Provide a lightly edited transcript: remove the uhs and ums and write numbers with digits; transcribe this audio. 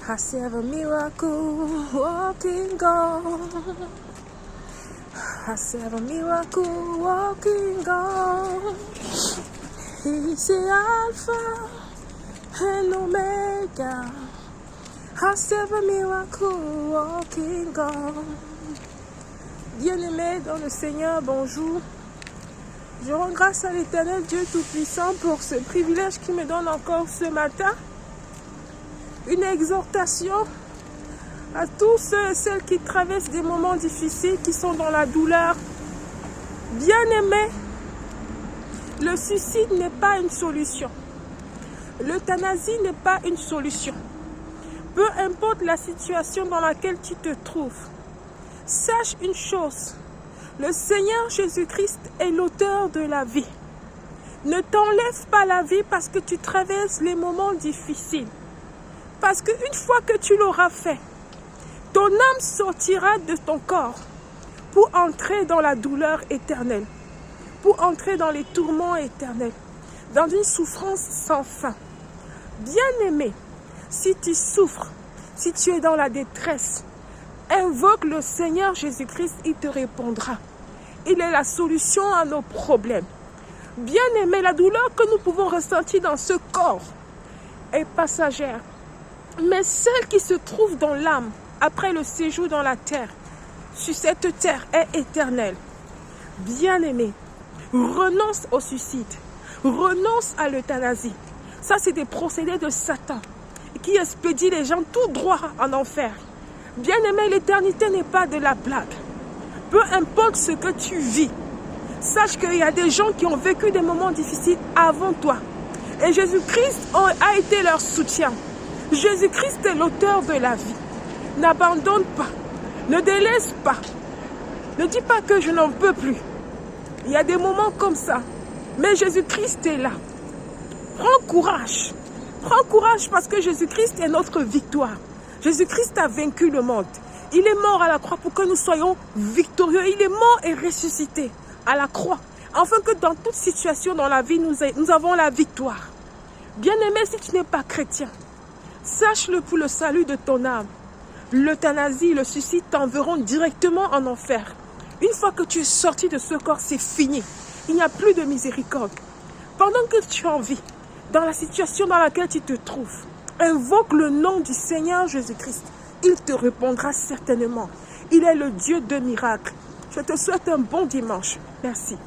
I serve a miracle walking God. I serve a miracle walking God. He's the Alpha and Omega. I serve a miracle walking God. Bien-aimés dans le Seigneur, bonjour. Je rends grâce à l'Éternel Dieu Tout-Puissant pour ce privilège qu'il me donne encore ce matin. Une exhortation à tous ceux et celles qui traversent des moments difficiles, qui sont dans la douleur. Bien-aimés, le suicide n'est pas une solution. L'euthanasie n'est pas une solution. Peu importe la situation dans laquelle tu te trouves, sache une chose, le Seigneur Jésus-Christ est l'auteur de la vie. Ne t'enlève pas la vie parce que tu traverses les moments difficiles. Parce qu'une fois que tu l'auras fait, ton âme sortira de ton corps pour entrer dans la douleur éternelle, pour entrer dans les tourments éternels, dans une souffrance sans fin. Bien-aimé, si tu souffres, si tu es dans la détresse, invoque le Seigneur Jésus-Christ, il te répondra. Il est la solution à nos problèmes. Bien-aimé, la douleur que nous pouvons ressentir dans ce corps est passagère. Mais celle qui se trouve dans l'âme, après le séjour dans la terre, sur cette terre, est éternelle. Bien-aimé, renonce au suicide, renonce à l'euthanasie. Ça, c'est des procédés de Satan qui expédient les gens tout droit en enfer. Bien-aimé, l'éternité n'est pas de la blague. Peu importe ce que tu vis, sache qu'il y a des gens qui ont vécu des moments difficiles avant toi. Et Jésus-Christ a été leur soutien. Jésus-Christ est l'auteur de la vie. N'abandonne pas, ne délaisse pas. Ne dis pas que je n'en peux plus. Il y a des moments comme ça. Mais Jésus-Christ est là. Prends courage. Prends courage parce que Jésus-Christ est notre victoire. Jésus-Christ a vaincu le monde. Il est mort à la croix pour que nous soyons victorieux. Il est mort et ressuscité à la croix. Afin que dans toute situation dans la vie, nous avons la victoire. Bien-aimé, si tu n'es pas chrétien, sache-le pour le salut de ton âme. L'euthanasie, le suicide t'enverront directement en enfer. Une fois que tu es sorti de ce corps, c'est fini. Il n'y a plus de miséricorde. Pendant que tu en vis, dans la situation dans laquelle tu te trouves, invoque le nom du Seigneur Jésus-Christ. Il te répondra certainement. Il est le Dieu de miracles. Je te souhaite un bon dimanche. Merci.